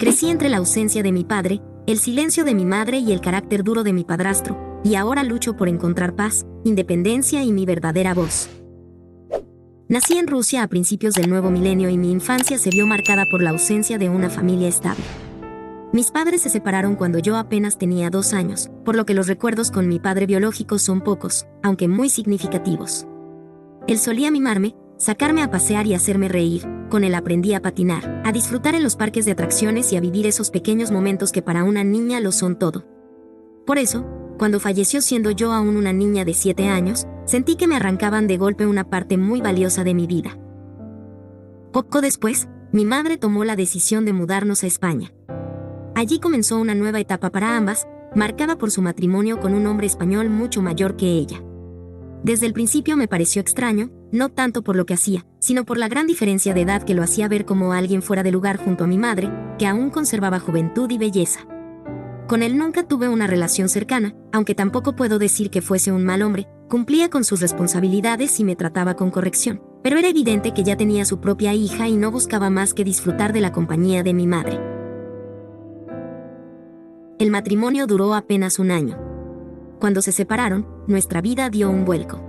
Crecí entre la ausencia de mi padre, el silencio de mi madre y el carácter duro de mi padrastro, y ahora lucho por encontrar paz, independencia y mi verdadera voz. Nací en Rusia a principios del nuevo milenio y mi infancia se vio marcada por la ausencia de una familia estable. Mis padres se separaron cuando yo apenas tenía 2 años, por lo que los recuerdos con mi padre biológico son pocos, aunque muy significativos. Él solía mimarme, sacarme a pasear y hacerme reír. Con él aprendí a patinar, a disfrutar en los parques de atracciones y a vivir esos pequeños momentos que para una niña lo son todo. Por eso, cuando falleció siendo yo aún una niña de 7 años, sentí que me arrancaban de golpe una parte muy valiosa de mi vida. Poco después, mi madre tomó la decisión de mudarnos a España. Allí comenzó una nueva etapa para ambas, marcada por su matrimonio con un hombre español mucho mayor que ella. Desde el principio me pareció extraño, no tanto por lo que hacía, sino por la gran diferencia de edad que lo hacía ver como alguien fuera de lugar junto a mi madre, que aún conservaba juventud y belleza. Con él nunca tuve una relación cercana, aunque tampoco puedo decir que fuese un mal hombre, cumplía con sus responsabilidades y me trataba con corrección, pero era evidente que ya tenía su propia hija y no buscaba más que disfrutar de la compañía de mi madre. El matrimonio duró apenas 1 año. Cuando se separaron, nuestra vida dio un vuelco.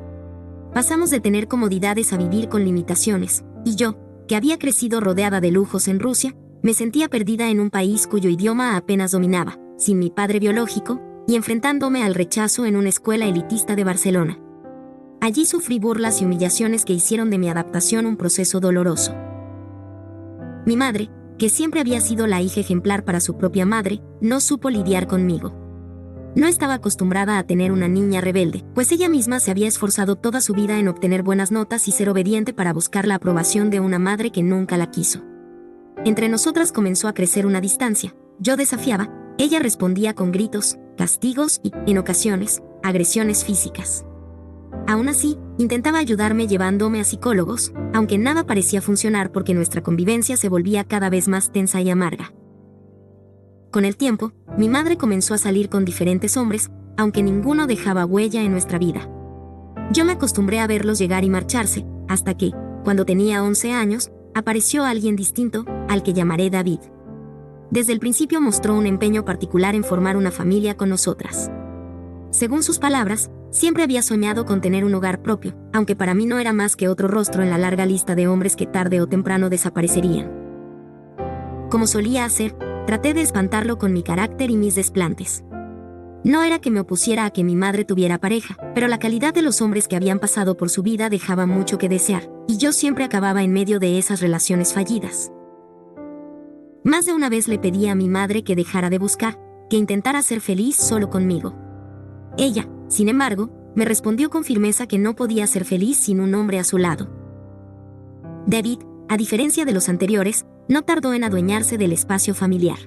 Pasamos de tener comodidades a vivir con limitaciones, y yo, que había crecido rodeada de lujos en Rusia, me sentía perdida en un país cuyo idioma apenas dominaba, sin mi padre biológico, y enfrentándome al rechazo en una escuela elitista de Barcelona. Allí sufrí burlas y humillaciones que hicieron de mi adaptación un proceso doloroso. Mi madre, que siempre había sido la hija ejemplar para su propia madre, no supo lidiar conmigo. No estaba acostumbrada a tener una niña rebelde, pues ella misma se había esforzado toda su vida en obtener buenas notas y ser obediente para buscar la aprobación de una madre que nunca la quiso. Entre nosotras comenzó a crecer una distancia. Yo desafiaba, ella respondía con gritos, castigos y, en ocasiones, agresiones físicas. Aún así, intentaba ayudarme llevándome a psicólogos, aunque nada parecía funcionar porque nuestra convivencia se volvía cada vez más tensa y amarga. Con el tiempo, mi madre comenzó a salir con diferentes hombres, aunque ninguno dejaba huella en nuestra vida. Yo me acostumbré a verlos llegar y marcharse, hasta que, cuando tenía 11 años, apareció alguien distinto, al que llamaré David. Desde el principio mostró un empeño particular en formar una familia con nosotras. Según sus palabras, siempre había soñado con tener un hogar propio, aunque para mí no era más que otro rostro en la larga lista de hombres que tarde o temprano desaparecerían. Como solía hacer, traté de espantarlo con mi carácter y mis desplantes. No era que me opusiera a que mi madre tuviera pareja, pero la calidad de los hombres que habían pasado por su vida dejaba mucho que desear, y yo siempre acababa en medio de esas relaciones fallidas. Más de una vez le pedí a mi madre que dejara de buscar, que intentara ser feliz solo conmigo. Ella, sin embargo, me respondió con firmeza que no podía ser feliz sin un hombre a su lado. David, a diferencia de los anteriores, no tardó en adueñarse del espacio familiar.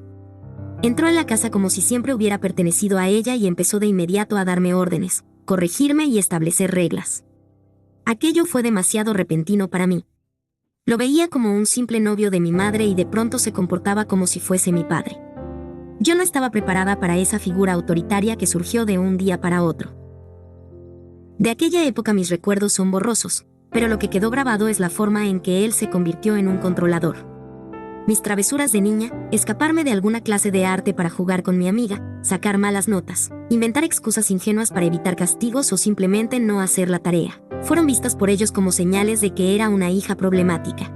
Entró en la casa como si siempre hubiera pertenecido a ella y empezó de inmediato a darme órdenes, corregirme y establecer reglas. Aquello fue demasiado repentino para mí. Lo veía como un simple novio de mi madre y de pronto se comportaba como si fuese mi padre. Yo no estaba preparada para esa figura autoritaria que surgió de un día para otro. De aquella época mis recuerdos son borrosos, pero lo que quedó grabado es la forma en que él se convirtió en un controlador. Mis travesuras de niña, escaparme de alguna clase de arte para jugar con mi amiga, sacar malas notas, inventar excusas ingenuas para evitar castigos o simplemente no hacer la tarea, fueron vistas por ellos como señales de que era una hija problemática.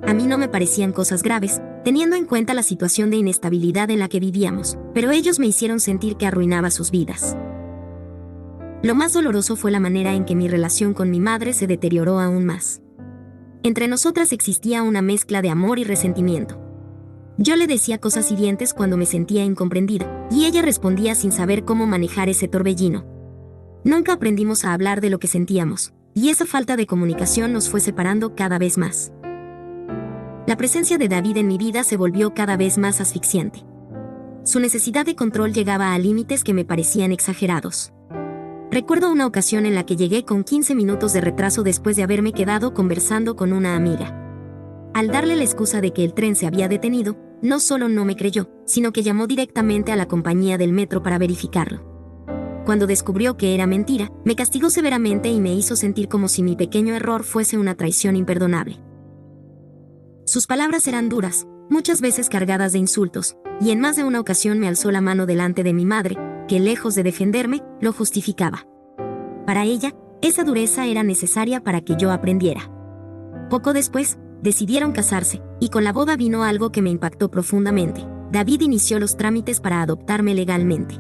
A mí no me parecían cosas graves, teniendo en cuenta la situación de inestabilidad en la que vivíamos, pero ellos me hicieron sentir que arruinaba sus vidas. Lo más doloroso fue la manera en que mi relación con mi madre se deterioró aún más. Entre nosotras existía una mezcla de amor y resentimiento. Yo le decía cosas hirientes cuando me sentía incomprendida, y ella respondía sin saber cómo manejar ese torbellino. Nunca aprendimos a hablar de lo que sentíamos, y esa falta de comunicación nos fue separando cada vez más. La presencia de David en mi vida se volvió cada vez más asfixiante. Su necesidad de control llegaba a límites que me parecían exagerados. Recuerdo una ocasión en la que llegué con 15 minutos de retraso después de haberme quedado conversando con una amiga. Al darle la excusa de que el tren se había detenido, no solo no me creyó, sino que llamó directamente a la compañía del metro para verificarlo. Cuando descubrió que era mentira, me castigó severamente y me hizo sentir como si mi pequeño error fuese una traición imperdonable. Sus palabras eran duras, muchas veces cargadas de insultos, y en más de una ocasión me alzó la mano delante de mi madre, que lejos de defenderme, lo justificaba. Para ella, esa dureza era necesaria para que yo aprendiera. Poco después, decidieron casarse, y con la boda vino algo que me impactó profundamente. David inició los trámites para adoptarme legalmente.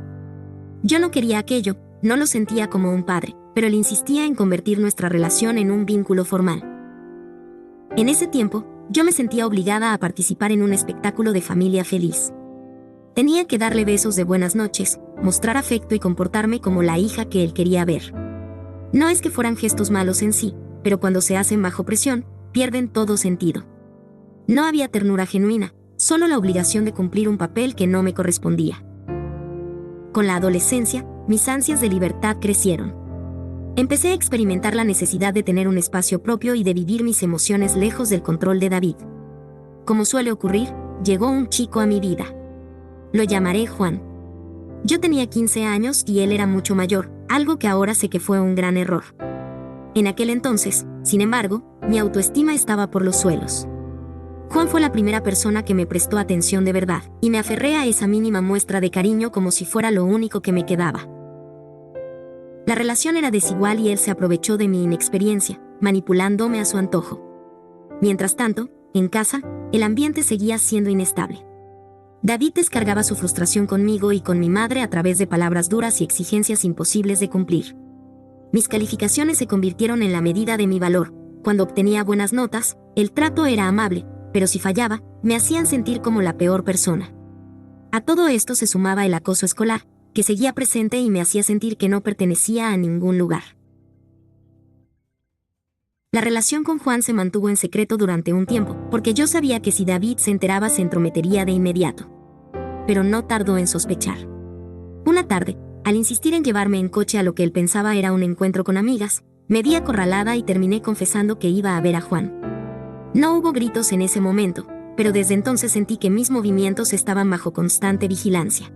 Yo no quería aquello, no lo sentía como un padre, pero él insistía en convertir nuestra relación en un vínculo formal. En ese tiempo, yo me sentía obligada a participar en un espectáculo de familia feliz. Tenía que darle besos de buenas noches, mostrar afecto y comportarme como la hija que él quería ver. No es que fueran gestos malos en sí, pero cuando se hacen bajo presión, pierden todo sentido. No había ternura genuina, solo la obligación de cumplir un papel que no me correspondía. Con la adolescencia, mis ansias de libertad crecieron. Empecé a experimentar la necesidad de tener un espacio propio y de vivir mis emociones lejos del control de David. Como suele ocurrir, llegó un chico a mi vida. Lo llamaré Juan. Yo tenía 15 años y él era mucho mayor, algo que ahora sé que fue un gran error. En aquel entonces, sin embargo, mi autoestima estaba por los suelos. Juan fue la primera persona que me prestó atención de verdad, y me aferré a esa mínima muestra de cariño como si fuera lo único que me quedaba. La relación era desigual y él se aprovechó de mi inexperiencia, manipulándome a su antojo. Mientras tanto, en casa, el ambiente seguía siendo inestable. David descargaba su frustración conmigo y con mi madre a través de palabras duras y exigencias imposibles de cumplir. Mis calificaciones se convirtieron en la medida de mi valor. Cuando obtenía buenas notas, el trato era amable, pero si fallaba, me hacían sentir como la peor persona. A todo esto se sumaba el acoso escolar, que seguía presente y me hacía sentir que no pertenecía a ningún lugar. La relación con Juan se mantuvo en secreto durante un tiempo, porque yo sabía que si David se enteraba se entrometería de inmediato. Pero no tardó en sospechar. Una tarde, al insistir en llevarme en coche a lo que él pensaba era un encuentro con amigas, me vi acorralada y terminé confesando que iba a ver a Juan. No hubo gritos en ese momento, pero desde entonces sentí que mis movimientos estaban bajo constante vigilancia.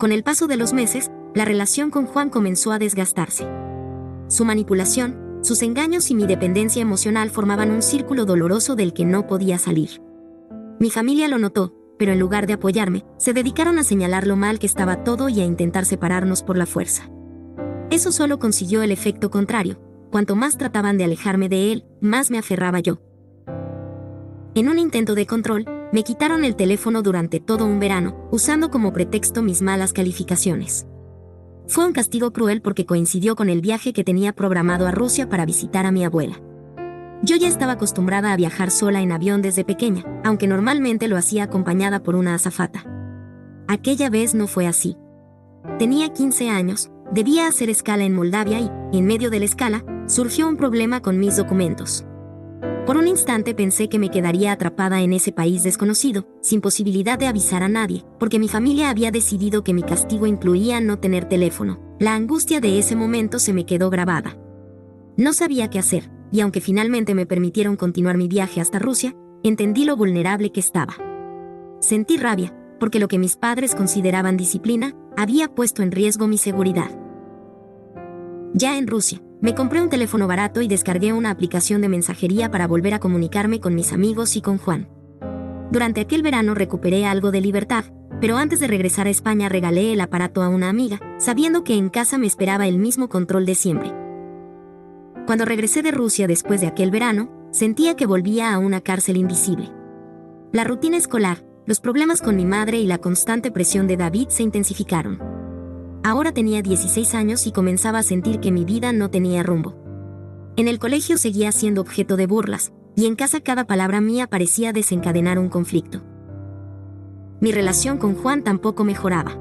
Con el paso de los meses, la relación con Juan comenzó a desgastarse. Su manipulación, sus engaños y mi dependencia emocional formaban un círculo doloroso del que no podía salir. Mi familia lo notó, pero en lugar de apoyarme, se dedicaron a señalar lo mal que estaba todo y a intentar separarnos por la fuerza. Eso solo consiguió el efecto contrario. Cuanto más trataban de alejarme de él, más me aferraba yo. En un intento de control, me quitaron el teléfono durante todo un verano, usando como pretexto mis malas calificaciones. Fue un castigo cruel porque coincidió con el viaje que tenía programado a Rusia para visitar a mi abuela. Yo ya estaba acostumbrada a viajar sola en avión desde pequeña, aunque normalmente lo hacía acompañada por una azafata. Aquella vez no fue así. Tenía 15 años, debía hacer escala en Moldavia y, en medio de la escala, surgió un problema con mis documentos. Por un instante pensé que me quedaría atrapada en ese país desconocido, sin posibilidad de avisar a nadie, porque mi familia había decidido que mi castigo incluía no tener teléfono. La angustia de ese momento se me quedó grabada. No sabía qué hacer, y aunque finalmente me permitieron continuar mi viaje hasta Rusia, entendí lo vulnerable que estaba. Sentí rabia, porque lo que mis padres consideraban disciplina, había puesto en riesgo mi seguridad. Ya en Rusia, me compré un teléfono barato y descargué una aplicación de mensajería para volver a comunicarme con mis amigos y con Juan. Durante aquel verano recuperé algo de libertad, pero antes de regresar a España regalé el aparato a una amiga, sabiendo que en casa me esperaba el mismo control de siempre. Cuando regresé de Rusia después de aquel verano, sentía que volvía a una cárcel invisible. La rutina escolar, los problemas con mi madre y la constante presión de David se intensificaron. Ahora tenía 16 años y comenzaba a sentir que mi vida no tenía rumbo. En el colegio seguía siendo objeto de burlas, y en casa cada palabra mía parecía desencadenar un conflicto. Mi relación con Juan tampoco mejoraba.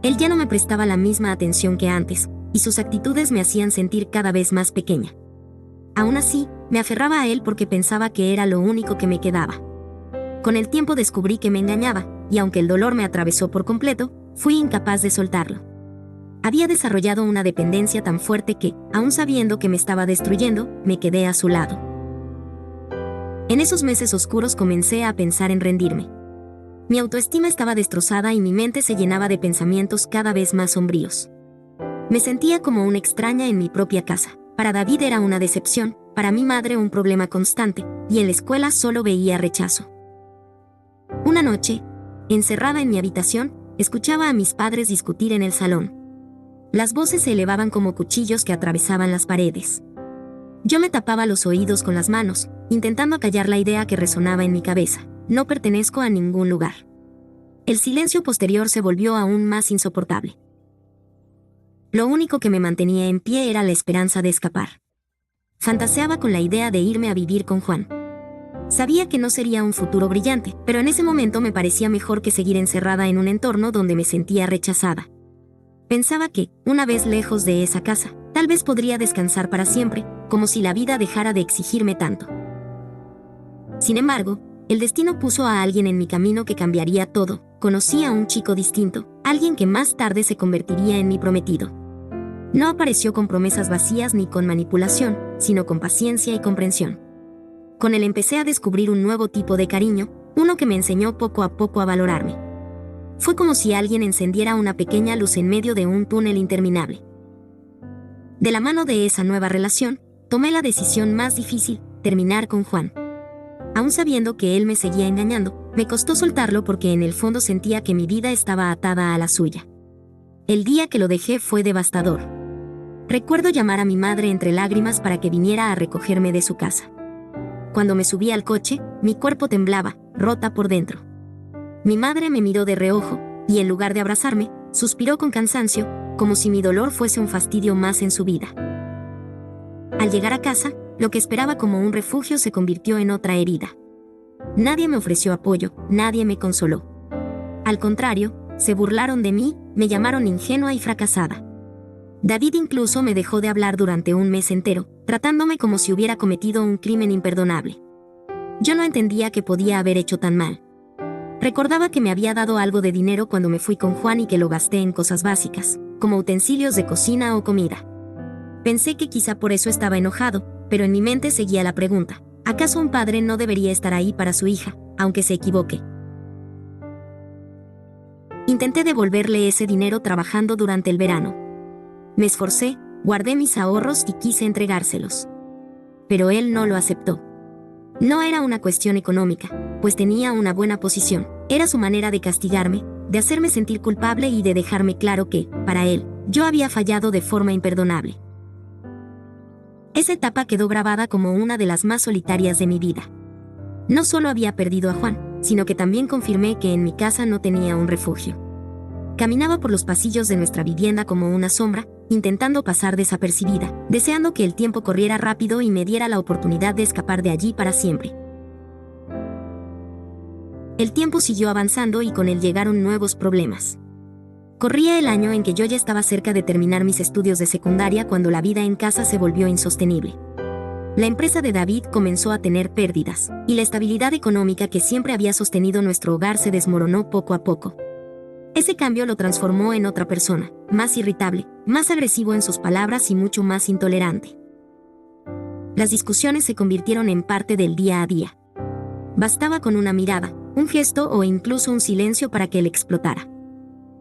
Él ya no me prestaba la misma atención que antes, y sus actitudes me hacían sentir cada vez más pequeña. Aún así, me aferraba a él porque pensaba que era lo único que me quedaba. Con el tiempo descubrí que me engañaba, y aunque el dolor me atravesó por completo, fui incapaz de soltarlo. Había desarrollado una dependencia tan fuerte que, aun sabiendo que me estaba destruyendo, me quedé a su lado. En esos meses oscuros comencé a pensar en rendirme. Mi autoestima estaba destrozada y mi mente se llenaba de pensamientos cada vez más sombríos. Me sentía como una extraña en mi propia casa. Para David era una decepción, para mi madre un problema constante, y en la escuela solo veía rechazo. Una noche, encerrada en mi habitación, escuchaba a mis padres discutir en el salón. Las voces se elevaban como cuchillos que atravesaban las paredes. Yo me tapaba los oídos con las manos, intentando acallar la idea que resonaba en mi cabeza: no pertenezco a ningún lugar. El silencio posterior se volvió aún más insoportable. Lo único que me mantenía en pie era la esperanza de escapar. Fantaseaba con la idea de irme a vivir con Juan. Sabía que no sería un futuro brillante, pero en ese momento me parecía mejor que seguir encerrada en un entorno donde me sentía rechazada. Pensaba que, una vez lejos de esa casa, tal vez podría descansar para siempre, como si la vida dejara de exigirme tanto. Sin embargo, el destino puso a alguien en mi camino que cambiaría todo. Conocí a un chico distinto, alguien que más tarde se convertiría en mi prometido. No apareció con promesas vacías ni con manipulación, sino con paciencia y comprensión. Con él empecé a descubrir un nuevo tipo de cariño, uno que me enseñó poco a poco a valorarme. Fue como si alguien encendiera una pequeña luz en medio de un túnel interminable. De la mano de esa nueva relación, tomé la decisión más difícil: terminar con Juan. Aún sabiendo que él me seguía engañando, me costó soltarlo porque en el fondo sentía que mi vida estaba atada a la suya. El día que lo dejé fue devastador. Recuerdo llamar a mi madre entre lágrimas para que viniera a recogerme de su casa. Cuando me subí al coche, mi cuerpo temblaba, rota por dentro. Mi madre me miró de reojo, y en lugar de abrazarme, suspiró con cansancio, como si mi dolor fuese un fastidio más en su vida. Al llegar a casa, lo que esperaba como un refugio se convirtió en otra herida. Nadie me ofreció apoyo, nadie me consoló. Al contrario, se burlaron de mí, me llamaron ingenua y fracasada. David incluso me dejó de hablar durante un mes entero, tratándome como si hubiera cometido un crimen imperdonable. Yo no entendía qué podía haber hecho tan mal. Recordaba que me había dado algo de dinero cuando me fui con Juan y que lo gasté en cosas básicas, como utensilios de cocina o comida. Pensé que quizá por eso estaba enojado, pero en mi mente seguía la pregunta: ¿acaso un padre no debería estar ahí para su hija, aunque se equivoque? Intenté devolverle ese dinero trabajando durante el verano. Me esforcé, guardé mis ahorros y quise entregárselos. Pero él no lo aceptó. No era una cuestión económica, pues tenía una buena posición. Era su manera de castigarme, de hacerme sentir culpable y de dejarme claro que, para él, yo había fallado de forma imperdonable. Esa etapa quedó grabada como una de las más solitarias de mi vida. No solo había perdido a Juan, sino que también confirmé que en mi casa no tenía un refugio. Caminaba por los pasillos de nuestra vivienda como una sombra, intentando pasar desapercibida, deseando que el tiempo corriera rápido y me diera la oportunidad de escapar de allí para siempre. El tiempo siguió avanzando y con él llegaron nuevos problemas. Corría el año en que yo ya estaba cerca de terminar mis estudios de secundaria cuando la vida en casa se volvió insostenible. La empresa de David comenzó a tener pérdidas, y la estabilidad económica que siempre había sostenido nuestro hogar se desmoronó poco a poco. Ese cambio lo transformó en otra persona, más irritable, más agresivo en sus palabras y mucho más intolerante. Las discusiones se convirtieron en parte del día a día. Bastaba con una mirada, un gesto o incluso un silencio para que él explotara.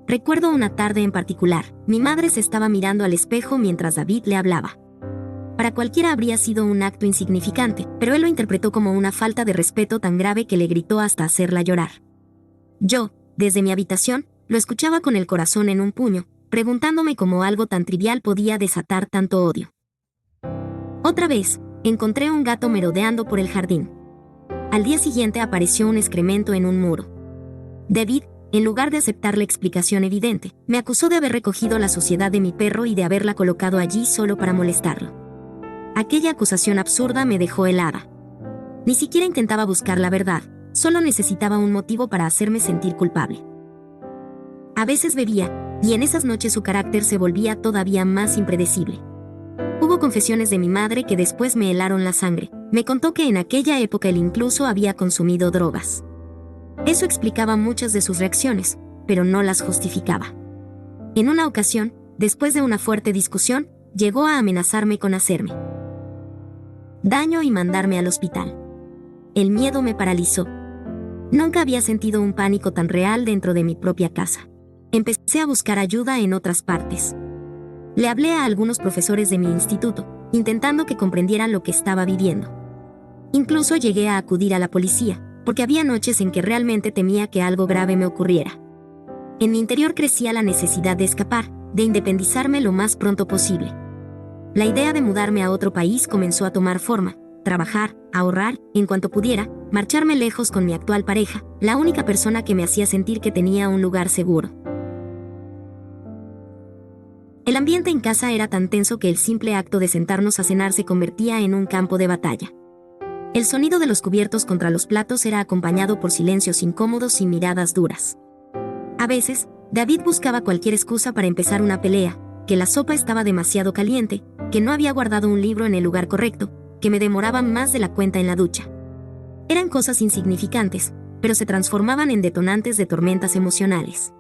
Recuerdo una tarde en particular, mi madre se estaba mirando al espejo mientras David le hablaba. Para cualquiera habría sido un acto insignificante, pero él lo interpretó como una falta de respeto tan grave que le gritó hasta hacerla llorar. Yo, desde mi habitación, lo escuchaba con el corazón en un puño, preguntándome cómo algo tan trivial podía desatar tanto odio. Otra vez, encontré un gato merodeando por el jardín. Al día siguiente apareció un excremento en un muro. David, en lugar de aceptar la explicación evidente, me acusó de haber recogido la suciedad de mi perro y de haberla colocado allí solo para molestarlo. Aquella acusación absurda me dejó helada. Ni siquiera intentaba buscar la verdad, solo necesitaba un motivo para hacerme sentir culpable. A veces bebía, y en esas noches su carácter se volvía todavía más impredecible. Hubo confesiones de mi madre que después me helaron la sangre. Me contó que en aquella época él incluso había consumido drogas. Eso explicaba muchas de sus reacciones, pero no las justificaba. En una ocasión, después de una fuerte discusión, llegó a amenazarme con hacerme daño y mandarme al hospital. El miedo me paralizó. Nunca había sentido un pánico tan real dentro de mi propia casa. Empecé a buscar ayuda en otras partes. Le hablé a algunos profesores de mi instituto, intentando que comprendieran lo que estaba viviendo. Incluso llegué a acudir a la policía, porque había noches en que realmente temía que algo grave me ocurriera. En mi interior crecía la necesidad de escapar, de independizarme lo más pronto posible. La idea de mudarme a otro país comenzó a tomar forma: trabajar, ahorrar, en cuanto pudiera, marcharme lejos con mi actual pareja, la única persona que me hacía sentir que tenía un lugar seguro. El ambiente en casa era tan tenso que el simple acto de sentarnos a cenar se convertía en un campo de batalla. El sonido de los cubiertos contra los platos era acompañado por silencios incómodos y miradas duras. A veces, David buscaba cualquier excusa para empezar una pelea: que la sopa estaba demasiado caliente, que no había guardado un libro en el lugar correcto, que me demoraba más de la cuenta en la ducha. Eran cosas insignificantes, pero se transformaban en detonantes de tormentas emocionales.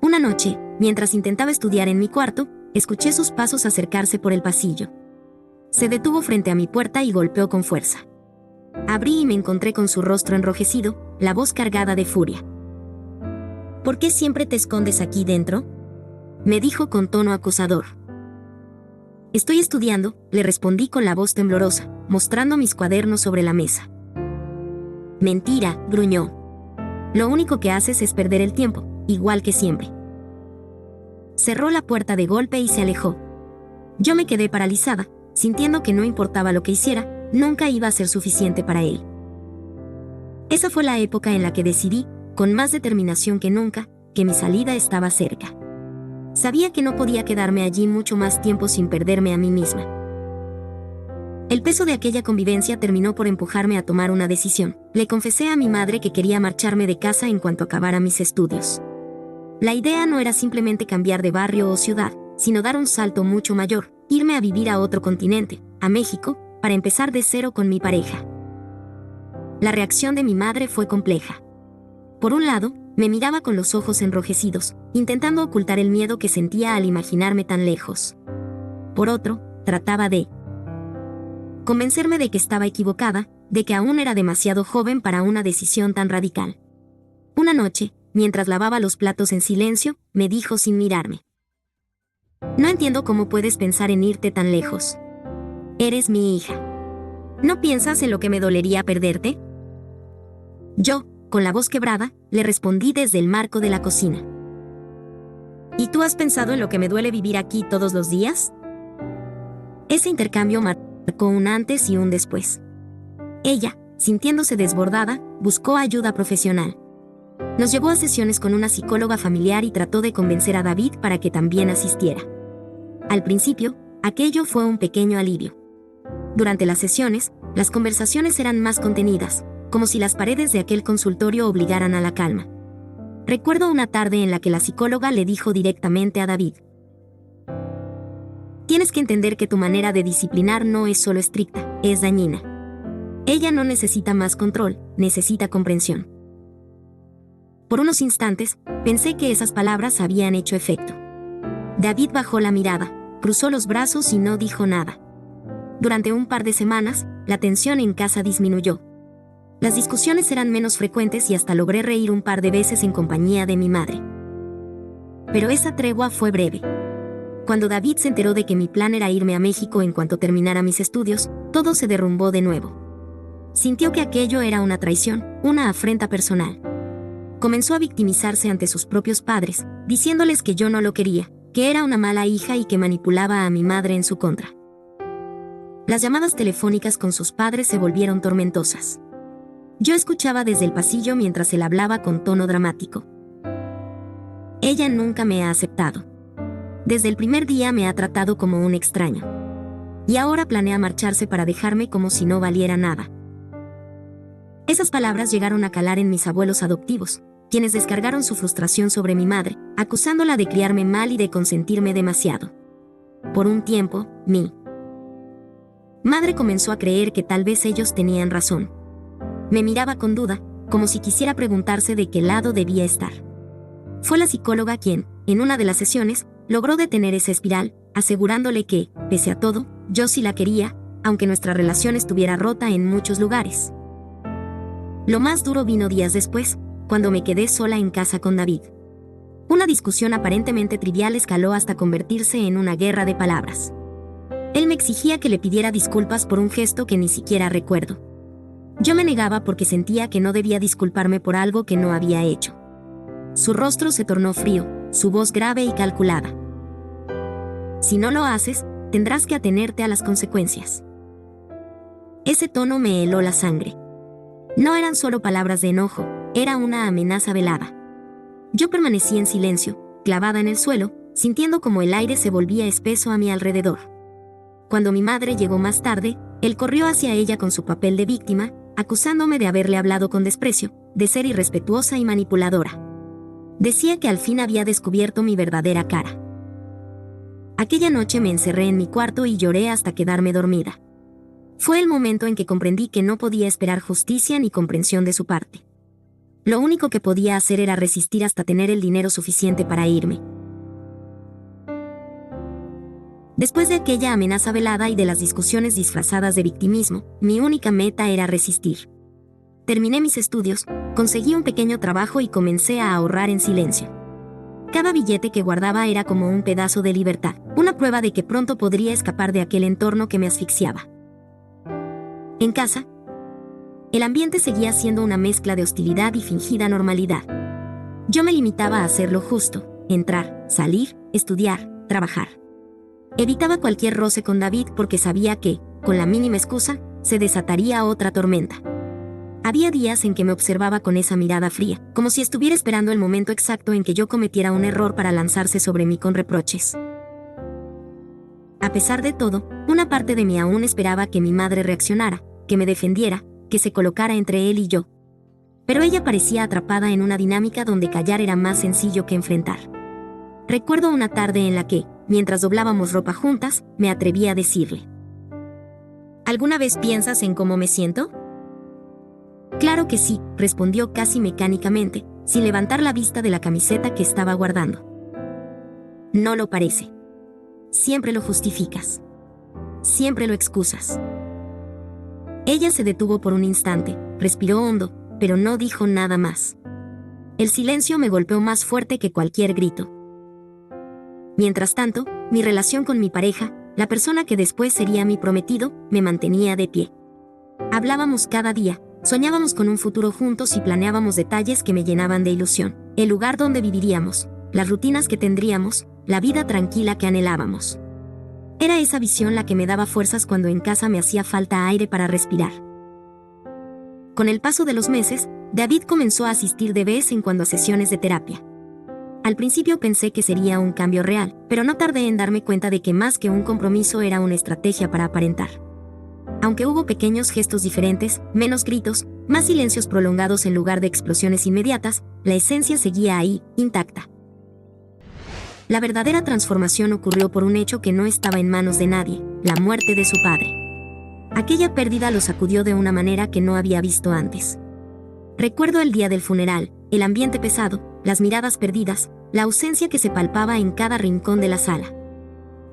Una noche, mientras intentaba estudiar en mi cuarto, escuché sus pasos acercarse por el pasillo. Se detuvo frente a mi puerta y golpeó con fuerza. Abrí y me encontré con su rostro enrojecido, la voz cargada de furia. ¿Por qué siempre te escondes aquí dentro?, me dijo con tono acusador. Estoy estudiando, le respondí con la voz temblorosa, mostrando mis cuadernos sobre la mesa. Mentira, gruñó. Lo único que haces es perder el tiempo, igual que siempre. Cerró la puerta de golpe y se alejó. Yo me quedé paralizada, sintiendo que no importaba lo que hiciera, nunca iba a ser suficiente para él. Esa fue la época en la que decidí, con más determinación que nunca, que mi salida estaba cerca. Sabía que no podía quedarme allí mucho más tiempo sin perderme a mí misma. El peso de aquella convivencia terminó por empujarme a tomar una decisión. Le confesé a mi madre que quería marcharme de casa en cuanto acabara mis estudios. La idea no era simplemente cambiar de barrio o ciudad, sino dar un salto mucho mayor: irme a vivir a otro continente, a México, para empezar de cero con mi pareja. La reacción de mi madre fue compleja. Por un lado, me miraba con los ojos enrojecidos, intentando ocultar el miedo que sentía al imaginarme tan lejos. Por otro, trataba de convencerme de que estaba equivocada, de que aún era demasiado joven para una decisión tan radical. Una noche, mientras lavaba los platos en silencio, me dijo sin mirarme: no entiendo cómo puedes pensar en irte tan lejos. Eres mi hija. ¿No piensas en lo que me dolería perderte? Yo, con la voz quebrada, le respondí desde el marco de la cocina. ¿Y tú has pensado en lo que me duele vivir aquí todos los días? Ese intercambio marcó un antes y un después. Ella, sintiéndose desbordada, buscó ayuda profesional. Nos llevó a sesiones con una psicóloga familiar y trató de convencer a David para que también asistiera. Al principio, aquello fue un pequeño alivio. Durante las sesiones, las conversaciones eran más contenidas, como si las paredes de aquel consultorio obligaran a la calma. Recuerdo una tarde en la que la psicóloga le dijo directamente a David: tienes que entender que tu manera de disciplinar no es solo estricta, es dañina. Ella no necesita más control, necesita comprensión. Por unos instantes, pensé que esas palabras habían hecho efecto. David bajó la mirada, cruzó los brazos y no dijo nada. Durante un par de semanas, la tensión en casa disminuyó. Las discusiones eran menos frecuentes y hasta logré reír un par de veces en compañía de mi madre. Pero esa tregua fue breve. Cuando David se enteró de que mi plan era irme a México en cuanto terminara mis estudios, todo se derrumbó de nuevo. Sintió que aquello era una traición, una afrenta personal. Comenzó a victimizarse ante sus propios padres, diciéndoles que yo no lo quería, que era una mala hija y que manipulaba a mi madre en su contra. Las llamadas telefónicas con sus padres se volvieron tormentosas. Yo escuchaba desde el pasillo mientras él hablaba con tono dramático. Ella nunca me ha aceptado. Desde el primer día me ha tratado como un extraño. Y ahora planea marcharse para dejarme como si no valiera nada. Esas palabras llegaron a calar en mis abuelos adoptivos, quienes descargaron su frustración sobre mi madre, acusándola de criarme mal y de consentirme demasiado. Por un tiempo, mi madre comenzó a creer que tal vez ellos tenían razón. Me miraba con duda, como si quisiera preguntarse de qué lado debía estar. Fue la psicóloga quien, en una de las sesiones, logró detener esa espiral, asegurándole que, pese a todo, yo sí la quería, aunque nuestra relación estuviera rota en muchos lugares. Lo más duro vino días después, cuando me quedé sola en casa con David. Una discusión aparentemente trivial escaló hasta convertirse en una guerra de palabras. Él me exigía que le pidiera disculpas por un gesto que ni siquiera recuerdo. Yo me negaba porque sentía que no debía disculparme por algo que no había hecho. Su rostro se tornó frío, su voz grave y calculada. Si no lo haces, tendrás que atenerte a las consecuencias. Ese tono me heló la sangre. No eran solo palabras de enojo, era una amenaza velada. Yo permanecí en silencio, clavada en el suelo, sintiendo como el aire se volvía espeso a mi alrededor. Cuando mi madre llegó más tarde, él corrió hacia ella con su papel de víctima, acusándome de haberle hablado con desprecio, de ser irrespetuosa y manipuladora. Decía que al fin había descubierto mi verdadera cara. Aquella noche me encerré en mi cuarto y lloré hasta quedarme dormida. Fue el momento en que comprendí que no podía esperar justicia ni comprensión de su parte. Lo único que podía hacer era resistir hasta tener el dinero suficiente para irme. Después de aquella amenaza velada y de las discusiones disfrazadas de victimismo, mi única meta era resistir. Terminé mis estudios, conseguí un pequeño trabajo y comencé a ahorrar en silencio. Cada billete que guardaba era como un pedazo de libertad, una prueba de que pronto podría escapar de aquel entorno que me asfixiaba. En casa, el ambiente seguía siendo una mezcla de hostilidad y fingida normalidad. Yo me limitaba a hacer lo justo, entrar, salir, estudiar, trabajar. Evitaba cualquier roce con David porque sabía que, con la mínima excusa, se desataría otra tormenta. Había días en que me observaba con esa mirada fría, como si estuviera esperando el momento exacto en que yo cometiera un error para lanzarse sobre mí con reproches. A pesar de todo, una parte de mí aún esperaba que mi madre reaccionara, que me defendiera, que se colocara entre él y yo. Pero ella parecía atrapada en una dinámica donde callar era más sencillo que enfrentar. Recuerdo una tarde en la que, mientras doblábamos ropa juntas, me atreví a decirle: ¿alguna vez piensas en cómo me siento? Claro que sí, respondió casi mecánicamente, sin levantar la vista de la camiseta que estaba guardando. No lo parece. Siempre lo justificas. Siempre lo excusas. Ella se detuvo por un instante, respiró hondo, pero no dijo nada más. El silencio me golpeó más fuerte que cualquier grito. Mientras tanto, mi relación con mi pareja, la persona que después sería mi prometido, me mantenía de pie. Hablábamos cada día, soñábamos con un futuro juntos y planeábamos detalles que me llenaban de ilusión, el lugar donde viviríamos, las rutinas que tendríamos, la vida tranquila que anhelábamos. Era esa visión la que me daba fuerzas cuando en casa me hacía falta aire para respirar. Con el paso de los meses, David comenzó a asistir de vez en cuando a sesiones de terapia. Al principio pensé que sería un cambio real, pero no tardé en darme cuenta de que más que un compromiso era una estrategia para aparentar. Aunque hubo pequeños gestos diferentes, menos gritos, más silencios prolongados en lugar de explosiones inmediatas, la esencia seguía ahí, intacta. La verdadera transformación ocurrió por un hecho que no estaba en manos de nadie: la muerte de su padre. Aquella pérdida lo sacudió de una manera que no había visto antes. Recuerdo el día del funeral, el ambiente pesado, las miradas perdidas, la ausencia que se palpaba en cada rincón de la sala.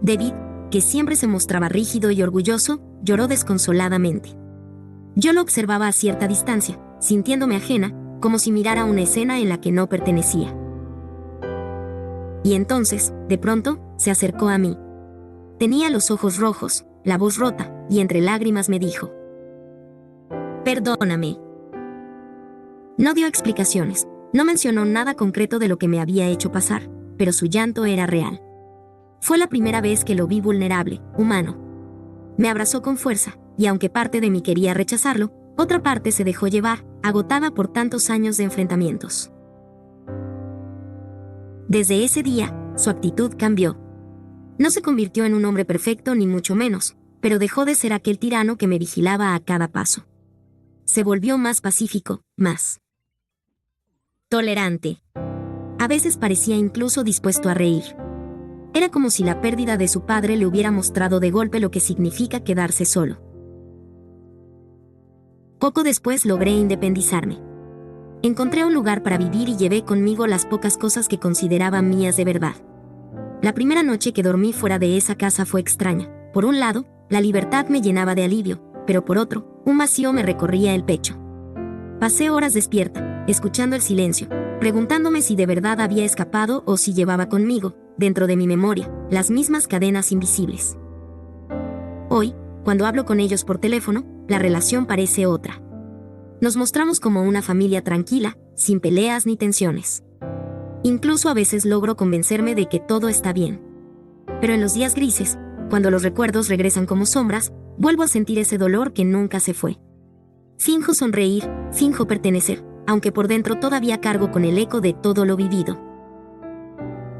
David, que siempre se mostraba rígido y orgulloso, lloró desconsoladamente. Yo lo observaba a cierta distancia, sintiéndome ajena, como si mirara una escena en la que no pertenecía. Y entonces, de pronto, se acercó a mí. Tenía los ojos rojos, la voz rota, y entre lágrimas me dijo: «Perdóname». No dio explicaciones, no mencionó nada concreto de lo que me había hecho pasar, pero su llanto era real. Fue la primera vez que lo vi vulnerable, humano. Me abrazó con fuerza, y aunque parte de mí quería rechazarlo, otra parte se dejó llevar, agotada por tantos años de enfrentamientos. Desde ese día, su actitud cambió. No se convirtió en un hombre perfecto ni mucho menos, pero dejó de ser aquel tirano que me vigilaba a cada paso. Se volvió más pacífico, más tolerante. A veces parecía incluso dispuesto a reír. Era como si la pérdida de su padre le hubiera mostrado de golpe lo que significa quedarse solo. Poco después logré independizarme. Encontré un lugar para vivir y llevé conmigo las pocas cosas que consideraba mías de verdad. La primera noche que dormí fuera de esa casa fue extraña. Por un lado, la libertad me llenaba de alivio, pero por otro, un vacío me recorría el pecho. Pasé horas despierta, escuchando el silencio, preguntándome si de verdad había escapado o si llevaba conmigo, dentro de mi memoria, las mismas cadenas invisibles. Hoy, cuando hablo con ellos por teléfono, la relación parece otra. Nos mostramos como una familia tranquila, sin peleas ni tensiones. Incluso a veces logro convencerme de que todo está bien. Pero en los días grises, cuando los recuerdos regresan como sombras, vuelvo a sentir ese dolor que nunca se fue. Finjo sonreír, finjo pertenecer, aunque por dentro todavía cargo con el eco de todo lo vivido.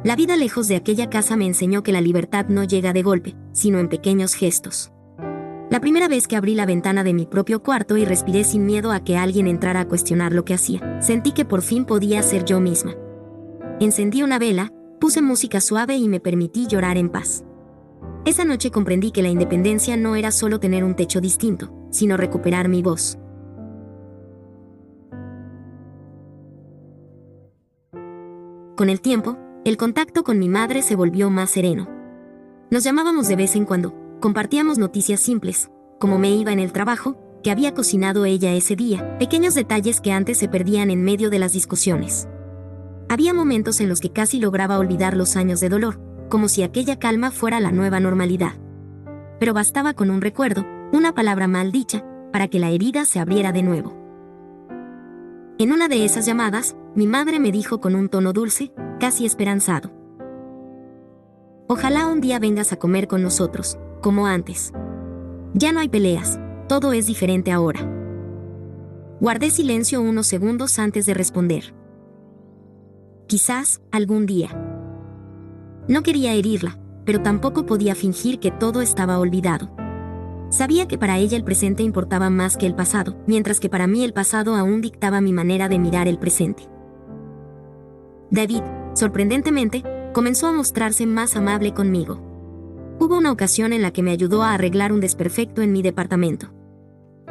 La vida lejos de aquella casa me enseñó que la libertad no llega de golpe, sino en pequeños gestos. La primera vez que abrí la ventana de mi propio cuarto y respiré sin miedo a que alguien entrara a cuestionar lo que hacía, sentí que por fin podía ser yo misma. Encendí una vela, puse música suave y me permití llorar en paz. Esa noche comprendí que la independencia no era solo tener un techo distinto, sino recuperar mi voz. Con el tiempo, el contacto con mi madre se volvió más sereno. Nos llamábamos de vez en cuando, compartíamos noticias simples, como me iba en el trabajo, que había cocinado ella ese día, pequeños detalles que antes se perdían en medio de las discusiones. Había momentos en los que casi lograba olvidar los años de dolor, como si aquella calma fuera la nueva normalidad. Pero bastaba con un recuerdo, una palabra mal dicha, para que la herida se abriera de nuevo. En una de esas llamadas, mi madre me dijo con un tono dulce, casi esperanzado: ojalá un día vengas a comer con nosotros, como antes. Ya no hay peleas, todo es diferente ahora. Guardé silencio unos segundos antes de responder. Quizás, algún día. No quería herirla, pero tampoco podía fingir que todo estaba olvidado. Sabía que para ella el presente importaba más que el pasado, mientras que para mí el pasado aún dictaba mi manera de mirar el presente. David, sorprendentemente, comenzó a mostrarse más amable conmigo. Hubo una ocasión en la que me ayudó a arreglar un desperfecto en mi departamento.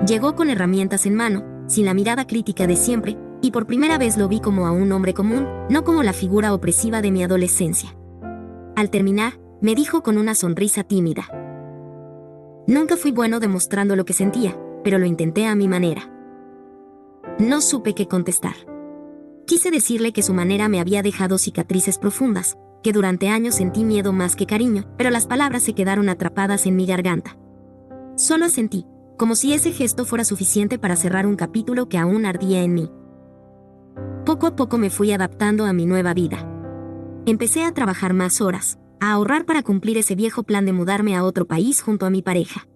Llegó con herramientas en mano, sin la mirada crítica de siempre, y por primera vez lo vi como a un hombre común, no como la figura opresiva de mi adolescencia. Al terminar, me dijo con una sonrisa tímida: nunca fui bueno demostrando lo que sentía, pero lo intenté a mi manera. No supe qué contestar. Quise decirle que su manera me había dejado cicatrices profundas, que durante años sentí miedo más que cariño, pero las palabras se quedaron atrapadas en mi garganta. Solo asentí, como si ese gesto fuera suficiente para cerrar un capítulo que aún ardía en mí. Poco a poco me fui adaptando a mi nueva vida. Empecé a trabajar más horas, a ahorrar para cumplir ese viejo plan de mudarme a otro país junto a mi pareja.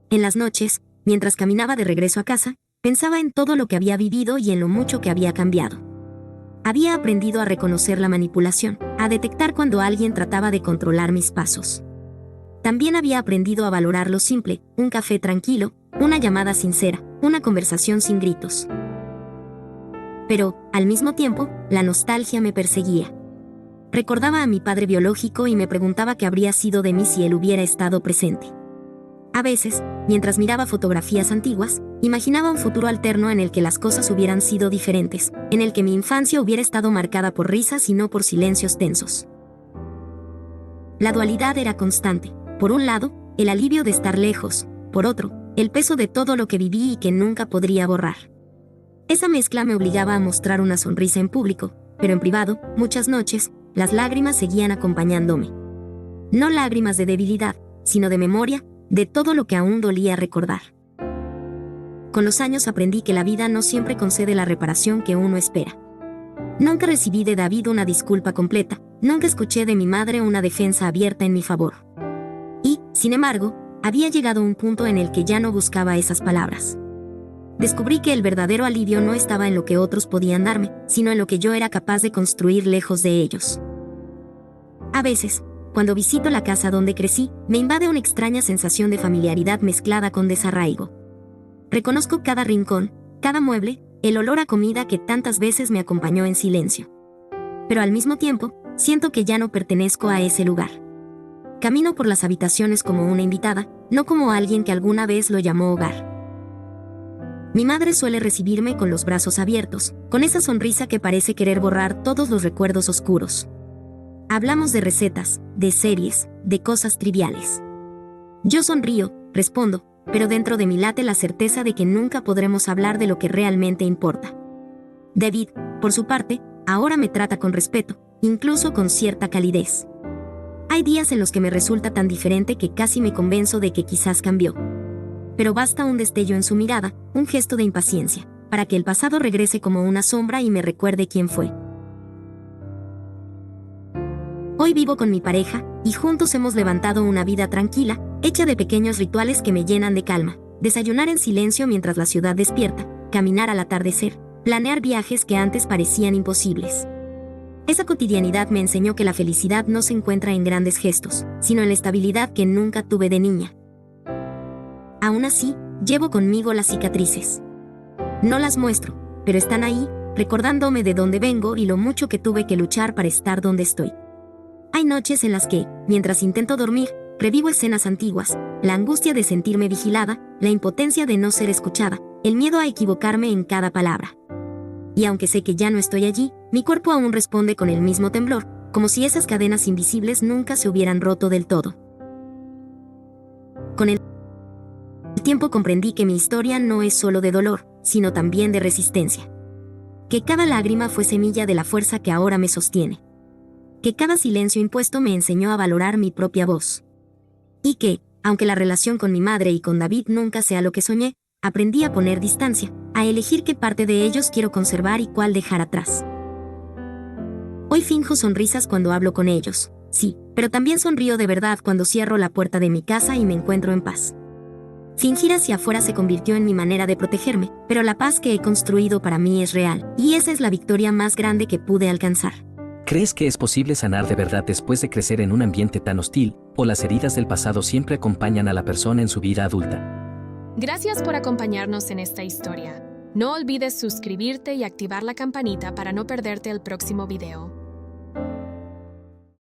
En las noches, mientras caminaba de regreso a casa, pensaba en todo lo que había vivido y en lo mucho que había cambiado. Había aprendido a reconocer la manipulación, a detectar cuando alguien trataba de controlar mis pasos. También había aprendido a valorar lo simple, un café tranquilo, una llamada sincera, una conversación sin gritos. Pero, al mismo tiempo, la nostalgia me perseguía. Recordaba a mi padre biológico y me preguntaba qué habría sido de mí si él hubiera estado presente. A veces, mientras miraba fotografías antiguas, imaginaba un futuro alterno en el que las cosas hubieran sido diferentes, en el que mi infancia hubiera estado marcada por risas y no por silencios tensos. La dualidad era constante. Por un lado, el alivio de estar lejos; por otro, el peso de todo lo que viví y que nunca podría borrar. Esa mezcla me obligaba a mostrar una sonrisa en público, pero en privado, muchas noches, las lágrimas seguían acompañándome. No lágrimas de debilidad, sino de memoria, de todo lo que aún dolía recordar. Con los años aprendí que la vida no siempre concede la reparación que uno espera. Nunca recibí de David una disculpa completa, nunca escuché de mi madre una defensa abierta en mi favor. Y, sin embargo, había llegado un punto en el que ya no buscaba esas palabras. Descubrí que el verdadero alivio no estaba en lo que otros podían darme, sino en lo que yo era capaz de construir lejos de ellos. A veces, cuando visito la casa donde crecí, me invade una extraña sensación de familiaridad mezclada con desarraigo. Reconozco cada rincón, cada mueble, el olor a comida que tantas veces me acompañó en silencio. Pero al mismo tiempo, siento que ya no pertenezco a ese lugar. Camino por las habitaciones como una invitada, no como alguien que alguna vez lo llamó hogar. Mi madre suele recibirme con los brazos abiertos, con esa sonrisa que parece querer borrar todos los recuerdos oscuros. Hablamos de recetas, de series, de cosas triviales. Yo sonrío, respondo, pero dentro de mí late la certeza de que nunca podremos hablar de lo que realmente importa. David, por su parte, ahora me trata con respeto, incluso con cierta calidez. Hay días en los que me resulta tan diferente que casi me convenzo de que quizás cambió. Pero basta un destello en su mirada, un gesto de impaciencia, para que el pasado regrese como una sombra y me recuerde quién fue. Hoy vivo con mi pareja, y juntos hemos levantado una vida tranquila, hecha de pequeños rituales que me llenan de calma. Desayunar en silencio mientras la ciudad despierta, caminar al atardecer, planear viajes que antes parecían imposibles. Esa cotidianidad me enseñó que la felicidad no se encuentra en grandes gestos, sino en la estabilidad que nunca tuve de niña. Aún así, llevo conmigo las cicatrices. No las muestro, pero están ahí, recordándome de dónde vengo y lo mucho que tuve que luchar para estar donde estoy. Hay noches en las que, mientras intento dormir, revivo escenas antiguas, la angustia de sentirme vigilada, la impotencia de no ser escuchada, el miedo a equivocarme en cada palabra. Y aunque sé que ya no estoy allí, mi cuerpo aún responde con el mismo temblor, como si esas cadenas invisibles nunca se hubieran roto del todo. Con el tiempo comprendí que mi historia no es solo de dolor, sino también de resistencia. Que cada lágrima fue semilla de la fuerza que ahora me sostiene. Que cada silencio impuesto me enseñó a valorar mi propia voz. Y que, aunque la relación con mi madre y con David nunca sea lo que soñé, aprendí a poner distancia, a elegir qué parte de ellos quiero conservar y cuál dejar atrás. Hoy finjo sonrisas cuando hablo con ellos, sí, pero también sonrío de verdad cuando cierro la puerta de mi casa y me encuentro en paz. Fingir hacia afuera se convirtió en mi manera de protegerme, pero la paz que he construido para mí es real, y esa es la victoria más grande que pude alcanzar. ¿Crees que es posible sanar de verdad después de crecer en un ambiente tan hostil, o las heridas del pasado siempre acompañan a la persona en su vida adulta? Gracias por acompañarnos en esta historia. No olvides suscribirte y activar la campanita para no perderte el próximo video.